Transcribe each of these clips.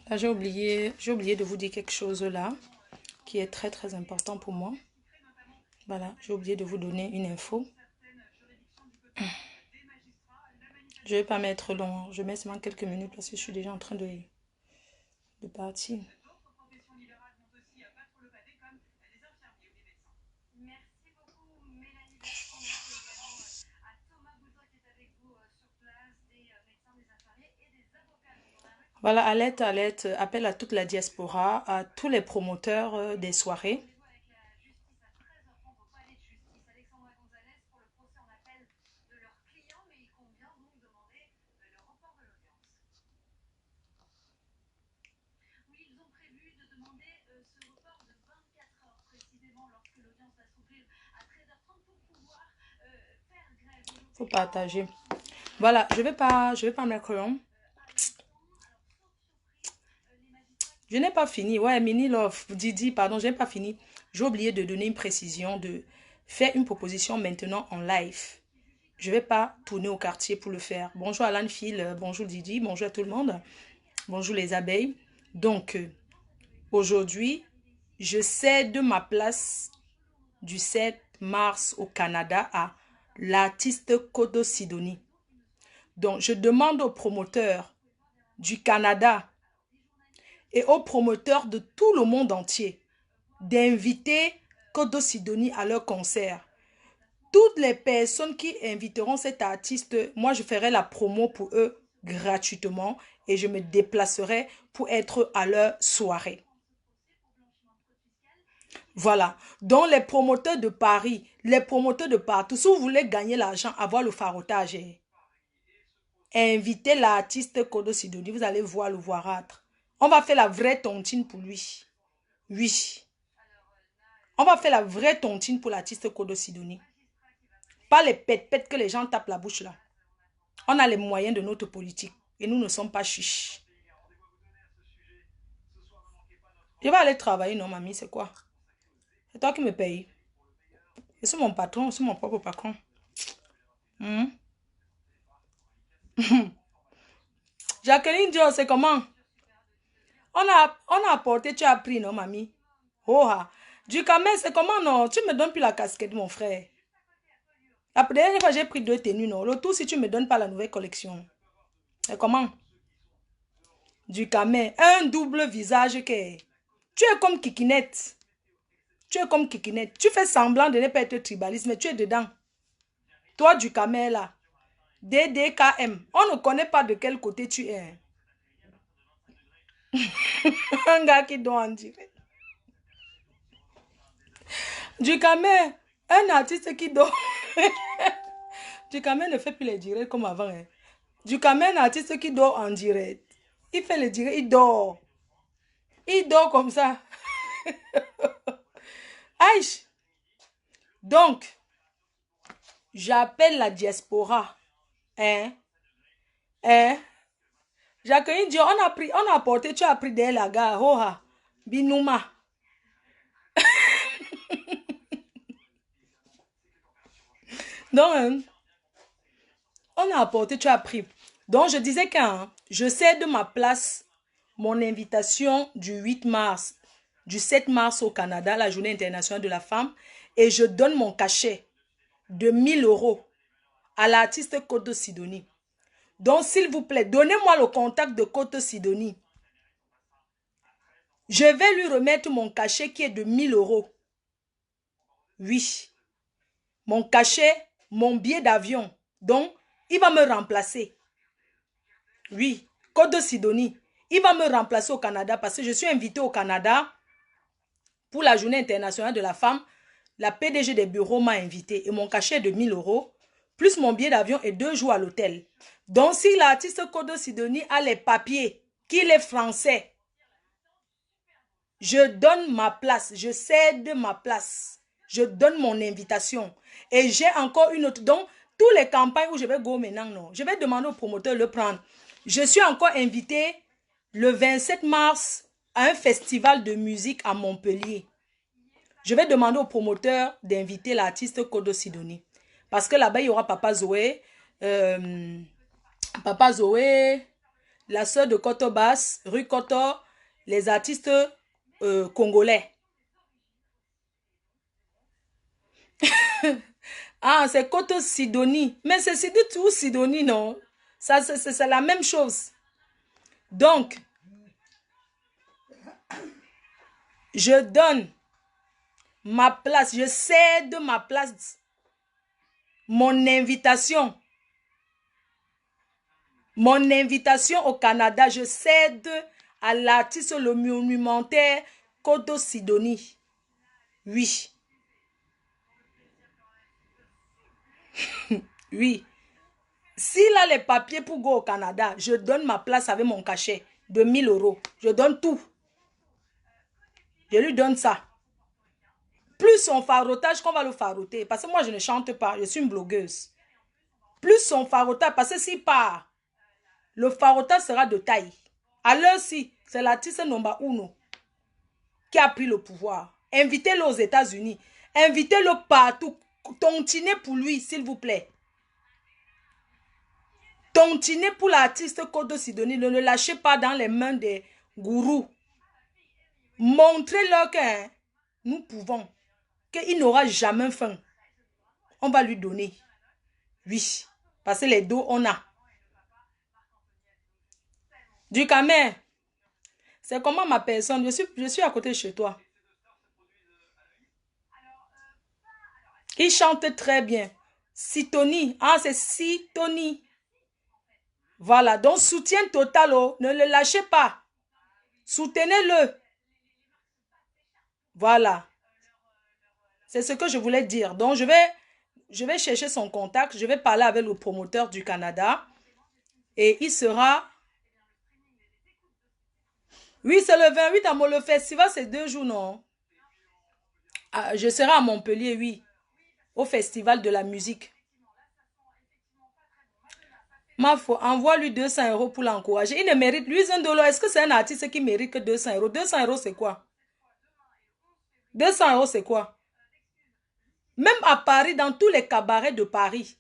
Là, j'ai oublié de vous dire quelque chose là qui est très très important pour moi. Voilà, j'ai oublié de vous donner une info. Je ne vais pas mettre long, je mets seulement quelques minutes parce que je suis déjà en train de partir. Voilà, alerte, alerte, appel à toute la diaspora, à tous les promoteurs des soirées. Faut partager. Voilà, je vais pas mettre long. Je n'ai pas fini. Ouais, Mini Love, Didi, pardon, je n'ai pas fini. J'ai oublié de donner une précision, de faire une proposition maintenant en live. Je ne vais pas tourner au quartier pour le faire. Bonjour Alan Phil, bonjour Didi, bonjour à tout le monde. Bonjour les abeilles. Donc, aujourd'hui, je cède ma place du 7 mars au Canada à l'artiste Kodo Sidonie. Donc, je demande aux promoteurs du Canada et aux promoteurs de tout le monde entier d'inviter Kodo Sidonie à leur concert. Toutes les personnes qui inviteront cet artiste, moi je ferai la promo pour eux gratuitement et je me déplacerai pour être à leur soirée. Voilà. Donc les promoteurs de Paris, les promoteurs de partout, si vous voulez gagner l'argent, avoir le farotage, invitez l'artiste Kodo Sidonie, vous allez voir le voirâtre. On va faire la vraie tontine pour lui. Oui. On va faire la vraie tontine pour l'artiste Kodo Sidonie. Pas les pètes-pètes que les gens tapent la bouche là. On a les moyens de notre politique. Et nous ne sommes pas chiches. Je vais aller travailler, non, mamie, c'est quoi? C'est toi qui me payes. Je suis mon patron, je suis mon propre patron. Jacqueline Dior, c'est comment? On a apporté, tu as pris, non, mamie? Oh, du camel, c'est comment, non? Tu me donnes plus la casquette, mon frère. La dernière fois, j'ai pris 2 tenues, non? Le tout, si tu me donnes pas la nouvelle collection. C'est comment? Du camel, un double visage que... Tu es comme Kikinette. Tu es comme Kikinette. Tu fais semblant de ne pas être tribaliste, mais tu es dedans. Toi, du camel, là. DDKM. On ne connaît pas de quel côté tu es. Un gars qui doit en dire. Du camel. Un artiste qui dort. Du camel ne fait plus les directs comme avant. Hein. Du camel, un artiste qui dort en direct. Il fait les directs, il dort. Il dort comme ça. Aïe. Donc, j'appelle la diaspora. Hein? Hein? Jacqueline dit, on a apporté, tu as pris des la gare. Hoha. Binouma. Donc, on a apporté, tu as pris. Donc, je disais que je cède ma place, mon invitation du 8 mars, du 7 mars au Canada, la journée internationale de la femme, et je donne mon cachet de 1000 € à l'artiste Kodo Sidonie. Donc, s'il vous plaît, donnez-moi le contact de Kodo Sidonie. Je vais lui remettre mon cachet qui est de 1000 €. Oui. Mon cachet, mon billet d'avion. Donc, il va me remplacer. Oui, Kodo Sidonie. Il va me remplacer au Canada parce que je suis invitée au Canada pour la journée internationale de la femme. La PDG des bureaux m'a invitée et mon cachet est de 1000 €, plus mon billet d'avion et 2 jours à l'hôtel. Donc, si l'artiste Kodo Sidonie a les papiers, qu'il est français, je donne ma place, je cède ma place, je donne mon invitation. Et j'ai encore une autre. Donc, toutes les campagnes où je vais go maintenant, non, je vais demander au promoteur de le prendre. Je suis encore invitée le 27 mars à un festival de musique à Montpellier. Je vais demander au promoteur d'inviter l'artiste Kodo Sidonie. Parce que là-bas, il y aura Papa Zoé, la sœur de Koto Basse, rue Koto, les artistes congolais. Ah, c'est Koto Sidonie. Mais c'est Sidit ou Sidonie, non? Ça, c'est la même chose. Donc, je donne ma place, je cède ma place, mon invitation au Canada, je cède à l'artiste le monumentaire Koto Sidonie. Oui. Oui. S'il a les papiers pour go au Canada, je donne ma place avec mon cachet de 1000 euros. Je donne tout. Je lui donne ça. Plus son farotage qu'on va le faroter. Parce que moi, je ne chante pas. Je suis une blogueuse. Plus son farotage. Parce que s'il part, le farotage sera de taille. À l'heure-ci, c'est l'artiste number uno qui a pris le pouvoir. Invitez-le aux États-Unis. Invitez-le partout. Tontinez pour lui, s'il vous plaît. Tontinez pour l'artiste Koto Sidonie. Ne le lâchez pas dans les mains des gourous. Montrez-leur que nous pouvons. Qu'il n'aura jamais faim. On va lui donner. Oui. Parce que les dos, on a. Du Camer. C'est comment ma personne? Je suis à côté de chez toi. Il chante très bien. Sitoni. Ah, c'est Sitoni. Voilà. Donc, soutien total. Oh. Ne le lâchez pas. Soutenez-le. Voilà. C'est ce que je voulais dire. Donc, je vais chercher son contact. Je vais parler avec le promoteur du Canada. Et il sera... Oui, c'est le 28 à Mo. Le festival, c'est 2 jours, non? Ah, je serai à Montpellier, oui. Au festival de la musique. Envoie-lui 200 euros pour l'encourager. Il ne mérite, lui, $1. Est-ce que c'est un artiste qui mérite que 200 euros? 200 euros, c'est quoi? 200 euros, c'est quoi? Même à Paris, dans tous les cabarets de Paris,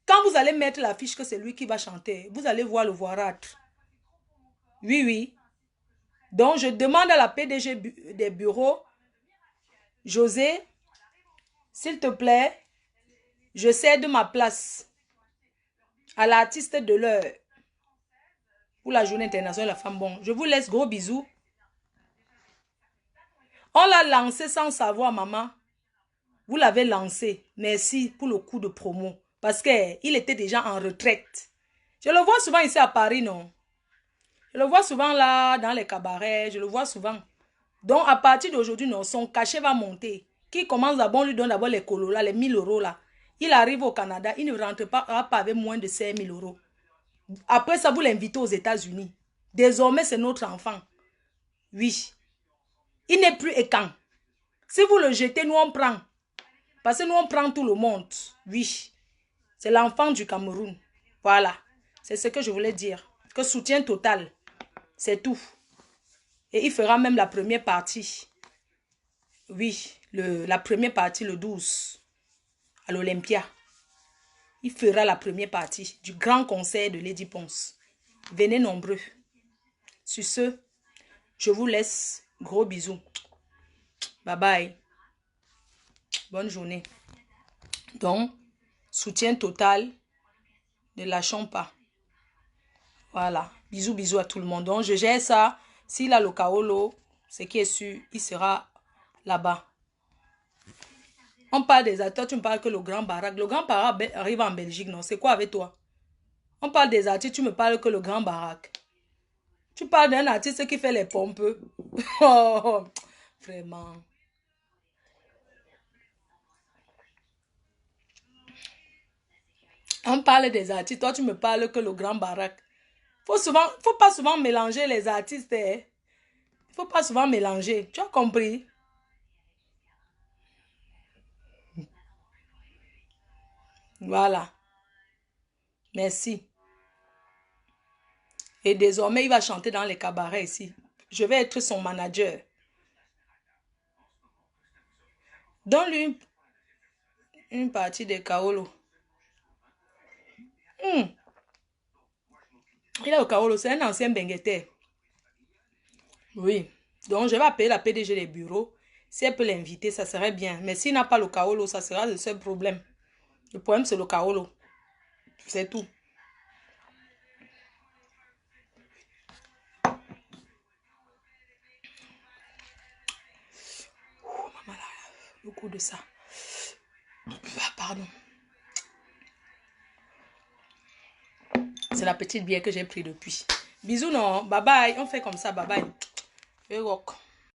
quand vous allez mettre l'affiche que c'est lui qui va chanter, vous allez voir le voirâtre. Oui, oui. Donc, je demande à la PDG des bureaux, José, s'il te plaît, je cède ma place à l'artiste de l'heure pour la journée internationale de la femme. Bon, je vous laisse, gros bisous. On l'a lancé sans savoir, maman. Vous l'avez lancé. Merci pour le coup de promo. Parce qu'il était déjà en retraite. Je le vois souvent ici à Paris, non? Je le vois souvent là, dans les cabarets. Je le vois souvent. Donc, à partir d'aujourd'hui, non, son cachet va monter. Qui commence d'abord, on lui donne d'abord les colos, là, les 1000 euros, là. Il arrive au Canada, il ne rentre pas avec moins de 5000 euros. Après ça, vous l'invitez aux États-Unis. Désormais, c'est notre enfant. Oui. Il n'est plus écan. Si vous le jetez, nous, on prend. Parce que nous, on prend tout le monde. Oui. C'est l'enfant du Cameroun. Voilà. C'est ce que je voulais dire. Que soutien total. C'est tout. Et il fera même la première partie. Oui. La première partie, le 12. À l'Olympia. Il fera la première partie du grand concert de Lady Ponce. Venez nombreux. Sur ce, je vous laisse. Gros bisous. Bye bye. Bonne journée. Donc, soutien total. Ne lâchons pas. Voilà. Bisous, bisous à tout le monde. Donc, je gère ça. S'il a le Kaolo, ce qui est sûr, il sera là-bas. On parle des artistes. Tu me parles que le Grand Barack. Le Grand Barack arrive en Belgique, non? C'est quoi avec toi? On parle des artistes. Tu me parles que le Grand Barack. Tu parles d'un artiste qui fait les pompes. Oh, vraiment. On parle des artistes. Toi, tu me parles que le Grand Barack. Faut pas souvent mélanger les artistes. Hein. Faut pas souvent mélanger. Tu as compris? Voilà. Merci. Et désormais, il va chanter dans les cabarets ici. Je vais être son manager. Donne-lui une partie de Kaolo. Il est au Kaolo, c'est un ancien bengueté. Oui. Donc, je vais appeler la PDG des bureaux. Si elle peut l'inviter, ça serait bien. Mais s'il n'a pas le Kaolo, ça sera le seul problème. Le problème, c'est le Kaolo. C'est tout. Oh, maman, là, le goût de ça. Ah, pardon. C'est la petite bière que j'ai pris depuis. Bisous, non. Bye bye. On fait comme ça. Bye bye. Et rock.